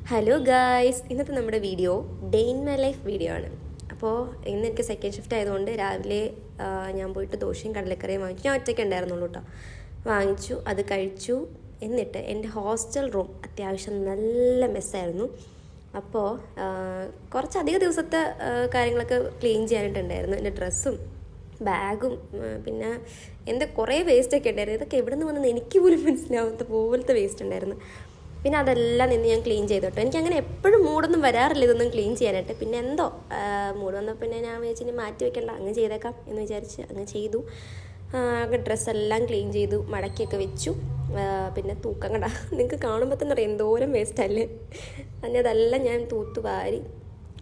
Hello guys, ഇന്നത്തെ നമ്മുടെ video day in my life video ആണ്. അപ്പോൾ ഇന്ന് എനിക്ക് സെക്കൻഡ് ഷിഫ്റ്റ് ആയതുകൊണ്ട് രാവിലെ ഞാൻ പോയിട്ട് ദോശയും കടലക്കറിയും വാങ്ങിച്ചു. ഞാൻ ഒറ്റയ്ക്ക് ഉണ്ടായിരുന്നുള്ളൂ കേട്ടോ. വാങ്ങിച്ചു, അത് കഴിച്ചു. എന്നിട്ട് എൻ്റെ ഹോസ്റ്റൽ റൂം അത്യാവശ്യം നല്ല മെസ്സായിരുന്നു. അപ്പോൾ കുറച്ചധികം ദിവസത്തെ കാര്യങ്ങളൊക്കെ ക്ലീൻ ചെയ്യാനായിട്ടുണ്ടായിരുന്നു. എൻ്റെ ഡ്രസ്സും ബാഗും പിന്നെ എൻ്റെ കുറേ വേസ്റ്റൊക്കെ ഉണ്ടായിരുന്നു. ഇതൊക്കെ എവിടെ നിന്ന് വന്നെന്ന് എനിക്ക് പോലും മനസ്സിലാവാത്ത പോലത്തെ വേസ്റ്റ് ഉണ്ടായിരുന്നു. പിന്നെ അതെല്ലാം നിന്ന് ഞാൻ ക്ലീൻ ചെയ്തു കേട്ടോ. എനിക്കങ്ങനെ എപ്പോഴും മൂടൊന്നും വരാറില്ല ഇതൊന്നും ക്ലീൻ ചെയ്യാനായിട്ട്. പിന്നെ എന്തോ മൂഡ് വന്നപ്പോൾ പിന്നെ ഞാൻ വിചാരിച്ചിനി മാറ്റി വെക്കണ്ട, അങ്ങ് ചെയ്തേക്കാം എന്ന് വിചാരിച്ച് അങ്ങ് ചെയ്തു. ഡ്രസ്സെല്ലാം ക്ലീൻ ചെയ്തു, മടക്കിയൊക്കെ വെച്ചു. പിന്നെ തൂക്കം കണ്ട നിങ്ങൾക്ക് കാണുമ്പോൾ തന്നെ അറിയാം എന്തോരം വേസ്റ്റല്ലേ. പിന്നെ അതെല്ലാം ഞാൻ തൂത്തുവാരി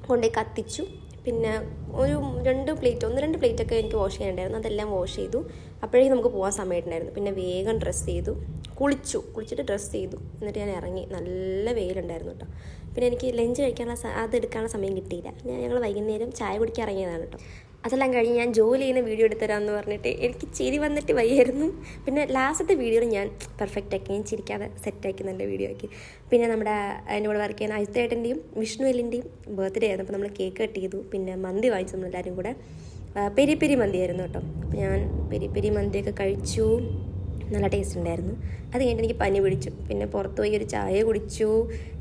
കൊണ്ടുപോയി കത്തിച്ചു. പിന്നെ ഒന്ന് രണ്ട് പ്ലേറ്റൊക്കെ എനിക്ക് വാഷ് ചെയ്യാനുണ്ടായിരുന്നു. അതെല്ലാം വാഷ് ചെയ്തു. അപ്പോഴേക്കും നമുക്ക് പോകാൻ സമയമുണ്ടായിരുന്നു. പിന്നെ വേഗം ഡ്രസ്സ് ചെയ്തു, കുളിച്ചിട്ട് ഡ്രസ്സ് ചെയ്തു. എന്നിട്ട് ഞാൻ ഇറങ്ങി. നല്ല വെയിലുണ്ടായിരുന്നു കേട്ടോ. പിന്നെ എനിക്ക് ലഞ്ച് അതെടുക്കാനുള്ള സമയം കിട്ടിയില്ല. ഞങ്ങൾ വൈകുന്നേരം ചായ കുടിക്കാൻ ഇറങ്ങിയതാണ് കേട്ടോ. അതെല്ലാം കഴിഞ്ഞ് ഞാൻ ജോലി ചെയ്യുന്ന വീഡിയോ എടുത്തരാമെന്ന് പറഞ്ഞിട്ട് എനിക്ക് ചിരി വന്നിട്ട് വയ്യായിരുന്നു. പിന്നെ ലാസ്റ്റത്തെ വീഡിയോയിൽ ഞാൻ പെർഫെക്റ്റ് ആക്കി, ഞാൻ ചിരിക്കാതെ സെറ്റാക്കി നല്ല വീഡിയോ ആക്കി. പിന്നെ നമ്മുടെ എൻ്റെ കൂടെ വർക്ക് ചെയ്യുന്ന അജിത്തേട്ടൻ്റെയും വിഷ്ണുവെല്ലിൻ്റെയും ബർത്ത്ഡേ ആയിരുന്നു. അപ്പോൾ നമ്മൾ കേക്ക് കട്ട് ചെയ്തു. പിന്നെ മന്തി വാങ്ങിച്ചു നമ്മളെല്ലാവരും കൂടെ. പെരി പെരി മന്തി ആയിരുന്നു കേട്ടോ. അപ്പോൾ ഞാൻ പെരി പെരി മന്തിയൊക്കെ കഴിച്ചു. നല്ല ടേസ്റ്റ് ഉണ്ടായിരുന്നു. അത് കഴിഞ്ഞിട്ട് എനിക്ക് പനി പിടിച്ചു. പിന്നെ പുറത്ത് പോയി ഒരു ചായ കുടിച്ചു,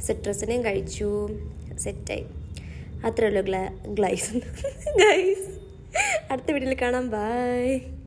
സിട്രസിനെയും കഴിച്ചു, സെറ്റായി. അത്രേ ഉള്ളൂ ഗൈസ്. അടുത്ത വീഡിയോയിൽ കാണാം. ബൈ.